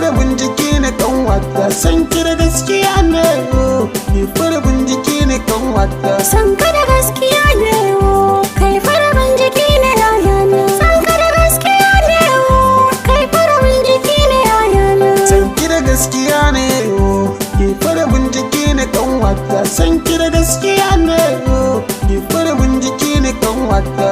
farabin jiki ne kanwata, san ki da gaskiya ne ki farabin jiki ne kanwata. San ka da gaskiya ne kai farabin jiki ne yayana. San ka da gaskiya ne kai farabin jiki ne yayana. San ki da gaskiya ne ki farabin jiki ne kanwata, san ki da gaskiya ne ki farabin jiki ne kanwata.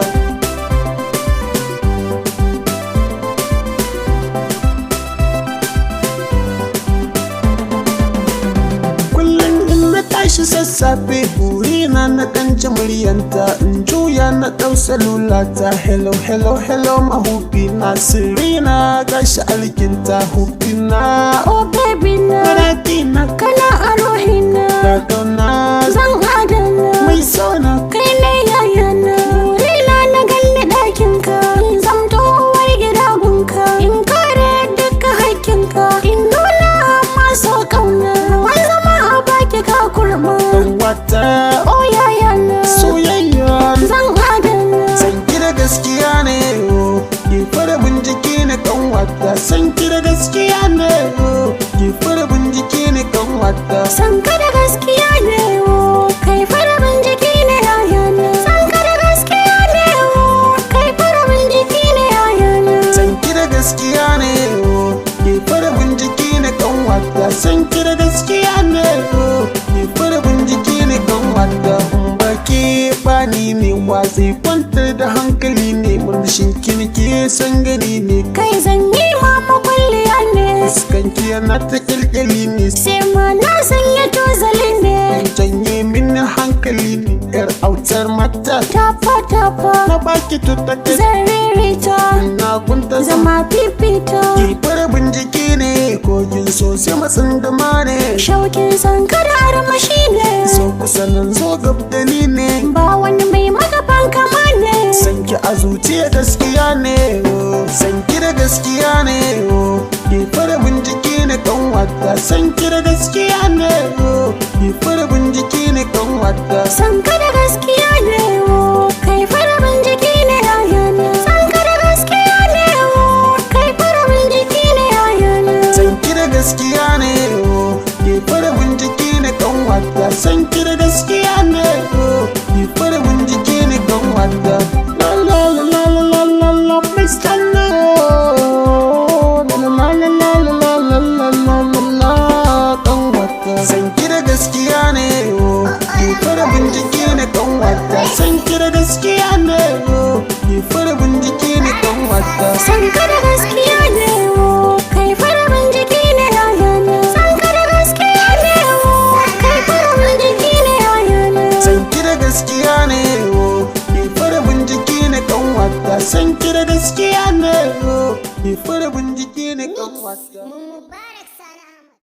Tashi sassafe burina na ɗan ji muryanta, in juya na ɗau salulata. Hello hello hello mahubi na sirina gashi alkinta hubina. Oh baby na Maratina kana a ruhina, gaggauna zan adana mai sona kai ne yayana. Burina na ganni ɗakinka, in zamto uwar gida gunka, in kare duka haƙƙinka, in nuna masu ƙauna. Wai zama a baki ka kurma wata oh yayana, soyayya zan adana. san ki da gaskiya ne ki farabin jiki ne kanwata, san ki da gaskiya ne ki farabin jiki ne kanwata. San ka da gaskiya ne kai farabin jiki ne yayana. San ka da gaskiya ne kai farabin jiki ne yayana. San ki da gaskiya ne ki farabin jiki ne kanwata, san ki da gaskiya ne ki farabin jiki ne kanwata. Baki bani ne wa zai kwantar da hankali ne, murmushin kinki san gani ne, Kai zan yi ma makwalliya ne, fuskanki yana ta kyalkyali ne, sai ma na sanya tozali ne. janye min hankali ne, yar autar mata Tafa tafa na baki tutake zan ririta, na kunta zama fifita. ki farabin jiki ne kogin so sai matsin dama ne, Shaukin san ka da armashi ne, so kusa nan zo gab da ni ne, ba wani mai magaban kama ne. san ki a zuciya gaskiya ne san ki da gaskiya ne ki farabin jiki ne kanwata, san ki da gaskiya ne ki farabin jiki ne kanwata. San ka da gaskiya ne kai farabin jiki ne yayana. San ka da gaskiya ne kai farabin jiki ne yayana. San ki da gaskiya ne ki farabin jiki ne kanwata, san ki da gaskiya ne ki farabin jiki ne kanwata. La la la la la la la Mr. No. La la la la la la la la la la la kanwata. San ki da gaskiya ne ki farabin jiki ne kanwata, san ki da gaskiya ne ki farabin jiki ne kanwata. San ka da gaskiya ne kai farabin jiki ne yayana. San ka da gaskiya ne kai farabin jiki ne yayana. San ki da gaskiya ne ki farabin jiki ne kanwata, san ki da gaskiya ne ki farabin jiki ne kanwata.